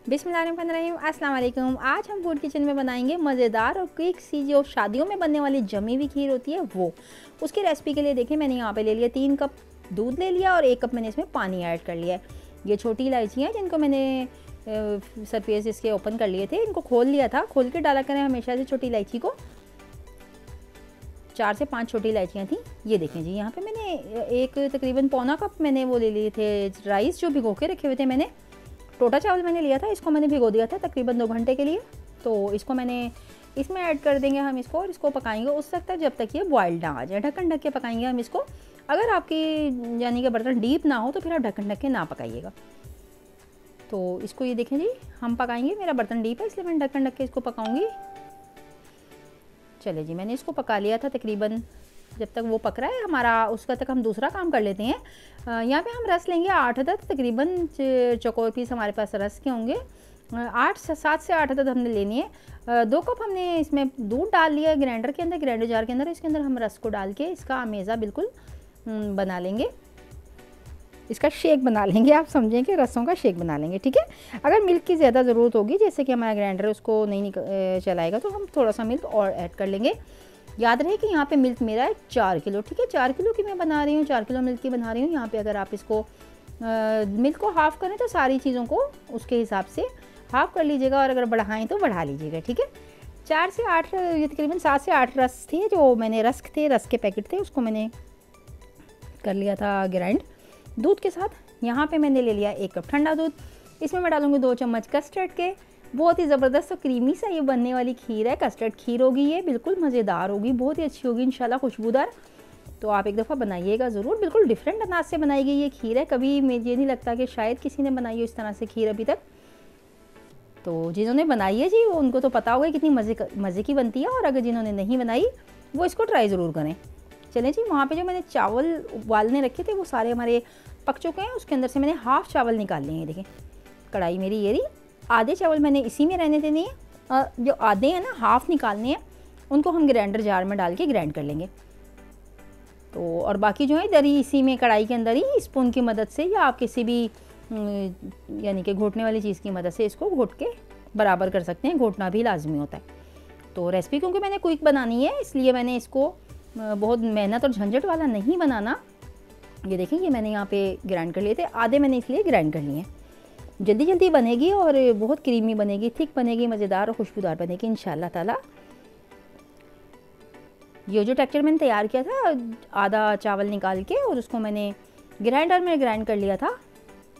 बिस्मिल्लाहिर्रहमानिर्रहीम, अस्सलाम वालेकुम। आज हम फूड किचन में बनाएंगे मज़ेदार और क्विक सी जो शादियों में बनने वाली जमी हुई खीर होती है वो। उसकी रेसिपी के लिए देखिए मैंने यहाँ पे ले लिया 3 कप दूध ले लिया और 1 कप मैंने इसमें पानी ऐड कर लिया है। ये छोटी इलायचियाँ जिनको मैंने सरफेस इसके ओपन कर लिए थे, इनको खोल लिया था। खोल के डाला करें हमेशा से छोटी इलायची को। 4 से 5 छोटी इलायचियाँ थी। ये देखें जी, यहाँ पे मैंने एक तकरीबन पौना कप मैंने वो ले लिए थे राइस जो भिगो के रखे हुए थे। मैंने टोटा चावल मैंने लिया था, इसको मैंने भिगो दिया था तकरीबन 2 घंटे के लिए। तो इसको मैंने इसमें ऐड कर देंगे हम इसको और इसको पकाएंगे उस वक्त तक जब तक ये बॉयल ना आ जाए। ढक्कन ढक के पकाएंगे हम इसको। अगर आपकी यानी कि बर्तन डीप ना हो तो फिर आप ढक्कन ढक के ना पकाइएगा। तो इसको ये देखें जी, हम पकाएंगे। मेरा बर्तन डीप है इसलिए मैं ढक्कन ढक के इसको पकाऊंगी। चले जी, मैंने इसको पका लिया था तकरीबन। जब तक वो पक रहा है हमारा, उसका तक हम दूसरा काम कर लेते हैं। यहाँ पे हम रस लेंगे 8 अदद, तकरीबन चौकोर पीस हमारे पास रस के होंगे। 7 से 8 अदद हमने लेनी है। 2 कप हमने इसमें दूध डाल लिया है ग्राइंडर के अंदर, ग्राइंडर जार के अंदर। इसके अंदर हम रस को डाल के इसका अमेज़ा बिल्कुल बना लेंगे। इसका शेक बना लेंगे, आप समझें कि रसों का शेक बना लेंगे, ठीक है। अगर मिल्क की ज़्यादा ज़रूरत होगी, जैसे कि हमारा ग्राइंडर उसको नहीं चलाएगा, तो हम थोड़ा सा मिल्क और ऐड कर लेंगे। याद रहे कि यहाँ पे मिल्क मेरा है 4 किलो, ठीक है। 4 किलो की मैं बना रही हूँ, 4 किलो मिल्क की बना रही हूँ। यहाँ पे अगर आप इसको मिल्क को हाफ़ करें तो सारी चीज़ों को उसके हिसाब से हाफ़ कर लीजिएगा, और अगर बढ़ाएं तो बढ़ा लीजिएगा, ठीक है। 4 से 8 ये तकरीबन 7 से 8 रस थे जो मैंने रस्क के पैकेट थे, उसको मैंने कर लिया था ग्राइंड दूध के साथ। यहाँ पे मैंने ले लिया 1 कप ठंडा दूध। इसमें मैं डालूँगी 2 चम्मच कस्टर्ड के। बहुत ही ज़बरदस्त और क्रीमी सा ये बनने वाली खीर है। कस्टर्ड खीर होगी, ये बिल्कुल मज़ेदार होगी, बहुत ही अच्छी होगी इंशाल्लाह, खुशबूदार। तो आप एक दफ़ा बनाइएगा ज़रूर। बिल्कुल डिफरेंट अंदाज से बनाई गई ये खीर है। कभी मुझे नहीं लगता कि शायद किसी ने बनाई हो इस तरह से खीर अभी तक। तो जिन्होंने बनाई है जी उनको तो पता होगा कितनी मज़े की बनती है, और अगर जिन्होंने नहीं बनाई वो इसको ट्राई ज़रूर करें। चलें जी, वहाँ पे जो मैंने चावल उबालने रखे थे वो सारे हमारे पक चुके हैं। उसके अंदर से मैंने हाफ़ चावल निकाल लिए हैं। देखें कढ़ाई मेरी ये रही। आधे चावल मैंने इसी में रहने देने हैं। जो आधे हैं ना, हाफ़ निकालने हैं, उनको हम ग्राइंडर जार में डाल के ग्राइंड कर लेंगे। तो और बाकी जो है इधर ही इसी में कढ़ाई के अंदर ही स्पून की मदद से या आप किसी भी यानी कि घोटने वाली चीज़ की मदद से इसको घोट के बराबर कर सकते हैं। घोटना भी लाजमी होता है। तो रेसिपी क्योंकि मैंने क्विक बनानी है इसलिए मैंने इसको बहुत मेहनत और झंझट वाला नहीं बनाना। ये देखें, ये मैंने यहाँ पे ग्राइंड कर लिए थे, आधे मैंने इसलिए ग्राइंड कर लिए हैं। जल्दी जल्दी बनेगी और बहुत क्रीमी बनेगी, थिक बनेगी, मज़ेदार और खुशबूदार बनेगी इंशाल्लाह ताला। ये जो टेक्सचर मैंने तैयार किया था, आधा चावल निकाल के और उसको मैंने ग्राइंडर में ग्राइंड कर लिया था।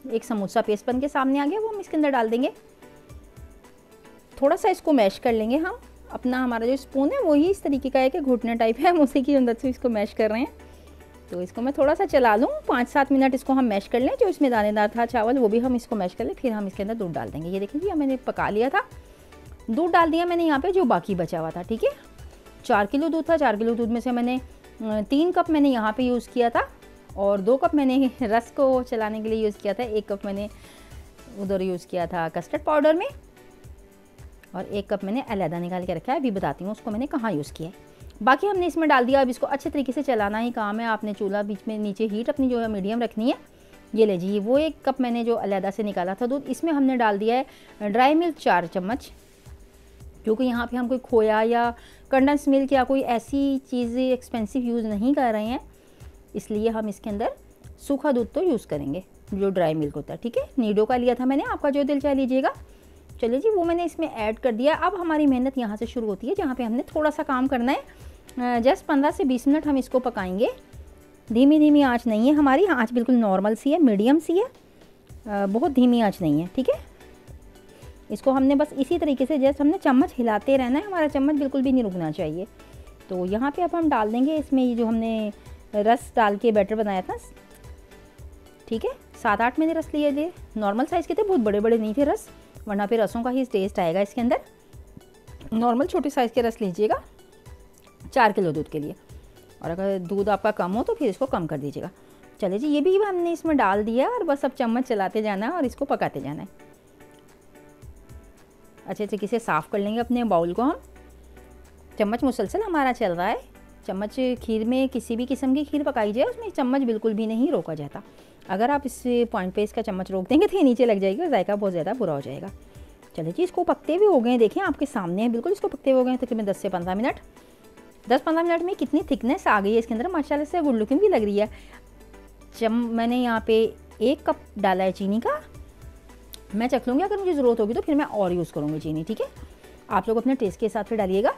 एक समोसा पेस्ट बन के सामने आ गया, वो हम इसके अंदर डाल देंगे। थोड़ा सा इसको मैश कर लेंगे हम। अपना हमारा जो स्पून है वही इस तरीके का है कि घुटने टाइप है, हम उसी की मदद से इसको मैश कर रहे हैं। तो इसको मैं थोड़ा सा चला लूँ, 5-7 मिनट इसको हम मैश कर लें। जो इसमें दानेदार था चावल वो भी हम इसको मैश कर लें, फिर हम इसके अंदर दूध डाल देंगे। ये देखिए जी, मैंने पका लिया था, दूध डाल दिया मैंने यहाँ पे जो बाकी बचा हुआ था, ठीक है। 4 किलो दूध था। 4 किलो दूध में से मैंने 3 कप मैंने यहाँ पे यूज़ किया था, और 2 कप मैंने रस को चलाने के लिए यूज़ किया था। 1 कप मैंने उधर यूज़ किया था कस्टर्ड पाउडर में, और 1 कप मैंने अलहदा निकाल के रखा है। अभी बताती हूँ उसको मैंने कहाँ यूज़ किया है। बाकी हमने इसमें डाल दिया। अब इसको अच्छे तरीके से चलाना ही काम है। आपने चूल्हा बीच में नीचे हीट अपनी जो है मीडियम रखनी है। ये ले जी, वो 1 कप मैंने जो अलहदा से निकाला था दूध, इसमें हमने डाल दिया है ड्राई मिल्क 4 चम्मच। क्योंकि यहाँ पे हम कोई खोया या कंडेंस मिल्क या कोई ऐसी चीज़ें एक्सपेंसिव यूज़ नहीं कर रहे हैं, इसलिए हम इसके अंदर सूखा दूध तो यूज़ करेंगे जो ड्राई मिल्क होता है, ठीक है। नीडो का लिया था मैंने, आपका जो दिल चाह लीजिएगा। चलिए जी, वो मैंने इसमें ऐड कर दिया। अब हमारी मेहनत यहाँ से शुरू होती है जहाँ पे हमने थोड़ा सा काम करना है। जस्ट 15 से 20 मिनट हम इसको पकाएंगे। धीमी धीमी आंच नहीं है हमारी, आंच बिल्कुल नॉर्मल सी है, मीडियम सी है, बहुत धीमी आंच नहीं है, ठीक है। इसको हमने बस इसी तरीके से जस्ट हमने चम्मच हिलाते रहना है, हमारा चम्मच बिल्कुल भी नहीं रुकना चाहिए। तो यहाँ पर अब हम डाल देंगे इसमें ये जो हमने रस डाल के बैटर बनाया था, ठीक है। 7-8 मैंने रस लिए थे, नॉर्मल साइज़ के थे, बहुत बड़े बड़े नहीं थे रस, वरना फिर रसों का ही टेस्ट आएगा इसके अंदर। नॉर्मल छोटे साइज़ के रस लीजिएगा 4 किलो दूध के लिए, और अगर दूध आपका कम हो तो फिर इसको कम कर दीजिएगा। चलिए जी, ये भी हमने इसमें डाल दिया और बस अब चम्मच चलाते जाना है और इसको पकाते जाना है। अच्छे तरीके से साफ़ कर लेंगे अपने बाउल को हम। चम्मच मुसलसल हमारा चल रहा है। चम्मच खीर में, किसी भी किस्म की खीर पकाई जाए उसमें चम्मच बिल्कुल भी नहीं रोका जाता। अगर आप इस पॉइंट पे इसका चम्मच रोक देंगे तो ये नीचे लग जाएगी और जायका बहुत ज़्यादा बुरा हो जाएगा। चलिए जी, इसको पकते हुए हो गए हैं, देखें आपके सामने है बिल्कुल, इसको पकते हुए हो गए हैं तकरीबन 10 से 15 मिनट। 10-15 मिनट में कितनी थिकनेस आ गई है इसके अंदर, माशाल्लाह से गुड लुकिंग भी लग रही है। मैंने यहाँ पे 1 कप डाला है चीनी का। मैं चख लूँगी, अगर मुझे ज़रूरत होगी तो फिर मैं और यूज़ करूँगी चीनी, ठीक है। आप लोग अपने टेस्ट के हिसाब से डालिएगा।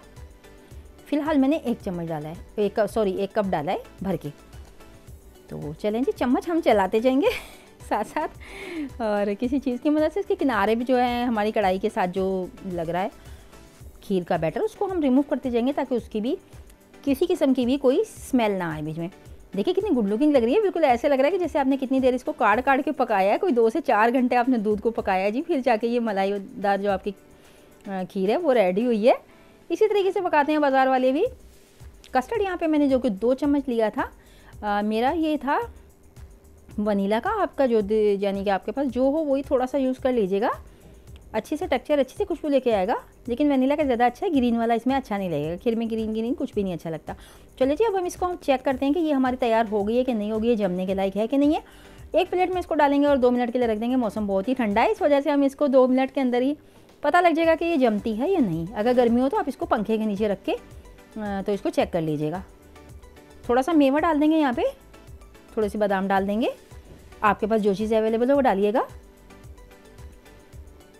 फ़िलहाल मैंने 1 चम्मच डाला है, 1 कप डाला है भर के। तो चलें जी, चम्मच हम चलाते जाएंगे साथ साथ, और किसी चीज़ की मदद से इसके किनारे भी जो है हमारी कढ़ाई के साथ जो लग रहा है खीर का बैटर, उसको हम रिमूव करते जाएंगे ताकि उसकी भी किसी किस्म की भी कोई स्मेल ना आए बीच में। देखिए कितनी गुड लुकिंग लग रही है, बिल्कुल ऐसे लग रहा है कि जैसे आपने कितनी देर इसको काढ़ के पकाया है, कोई 2 से 4 घंटे आपने दूध को पकाया है जी, फिर जाके ये मलाईदार जो आपकी खीर है वो रेडी हुई है। इसी तरीके से पकाते हैं बाज़ार वाले भी। कस्टर्ड यहाँ पे मैंने जो कि 2 चम्मच लिया था, मेरा ये था वनीला का। आपका जो यानी कि आपके पास जो हो वही थोड़ा सा यूज़ कर लीजिएगा, अच्छे से टेक्सचर, अच्छी से खुशबू लेके आएगा। लेकिन वनीला का ज़्यादा अच्छा है, ग्रीन वाला इसमें अच्छा नहीं लगेगा, खीर में ग्रीन कुछ भी नहीं अच्छा लगता। चलिए जी, अब हम इसको चेक करते हैं कि ये हमारी तैयार हो गई है कि नहीं हो गई है, जमने के लायक है कि नहीं है। एक प्लेट में इसको डालेंगे और 2 मिनट के लिए रख देंगे। मौसम बहुत ही ठंडा है, इस वजह से हम इसको 2 मिनट के अंदर ही पता लग जाएगा कि ये जमती है या नहीं। अगर गर्मी हो तो आप इसको पंखे के नीचे रख के तो इसको चेक कर लीजिएगा। थोड़ा सा मेवा डाल देंगे यहाँ पे, थोड़े से बादाम डाल देंगे, आपके पास जो चीज़ अवेलेबल है वो डालिएगा।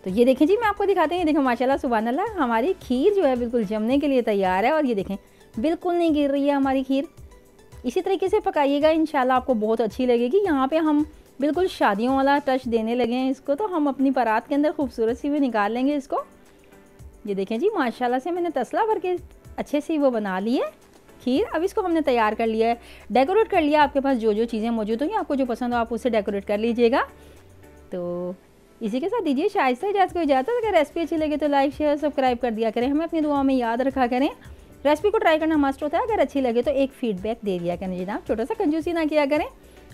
तो ये देखें जी, मैं आपको दिखाते हैं, ये देखें माशाल्लाह सुभान अल्लाह, हमारी खीर जो है बिल्कुल जमने के लिए तैयार है। और ये देखें बिल्कुल नहीं गिर रही है हमारी खीर। इसी तरीके से पकाइएगा, इंशाल्लाह आपको बहुत अच्छी लगेगी। यहाँ पे हम बिल्कुल शादियों वाला टच देने लगे हैं इसको, तो हम अपनी परात के अंदर खूबसूरत सी भी निकाल लेंगे इसको। ये देखें जी, माशाल्लाह से मैंने तसला भर के अच्छे से वो बना ली है खीर। अब इसको हमने तैयार कर लिया है, डेकोरेट कर लिया। आपके पास जो जो चीज़ें मौजूद होंगी, आपको जो पसंद हो आप उससे डेकोरेट कर लीजिएगा। तो इसी के साथ दीजिए शाइस्ता इजाज़त को इजाज़त। अगर रेसिपी अच्छी लगे तो लाइक शेयर सब्सक्राइब कर दिया करें, हमें अपनी दुआओं में याद रखा करें। रेसिपी को ट्राई करना मस्ट होता है, अगर अच्छी लगे तो एक फीडबैक दे दिया करें जनाब, छोटा सा कंजूसी ना किया करें।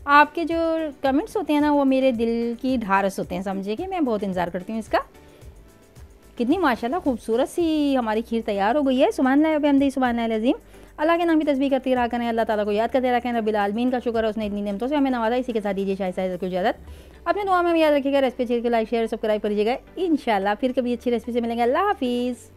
आपके जो कमेंट्स होते हैं ना, वो मेरे दिल की ढारस होते हैं, समझिए कि मैं बहुत इंतज़ार करती हूँ इसका। कितनी माशाल्लाह खूबसूरत सी हमारी खीर तैयार हो गई है। सुभान अल्लाह सुभान अज़ीम। अल्लाह के नाम की तस्बीह करती रहा करें, अल्लाह ताला को याद करते रहा करें। रब्बिल आलमीन का शुक्र है, उसने इतनी नेमतों से हमें नवाजा। इसी के साथ दीजिए शाइस्ता को इजाज़त। अपने दुआ में याद रखिएगा, रेसिपी को लाइक शेयर सब्सक्राइब करिएगा। इंशाल्लाह फिर कभी अच्छी रेसिपी से मिलेंगे। अल्लाह हाफिज़।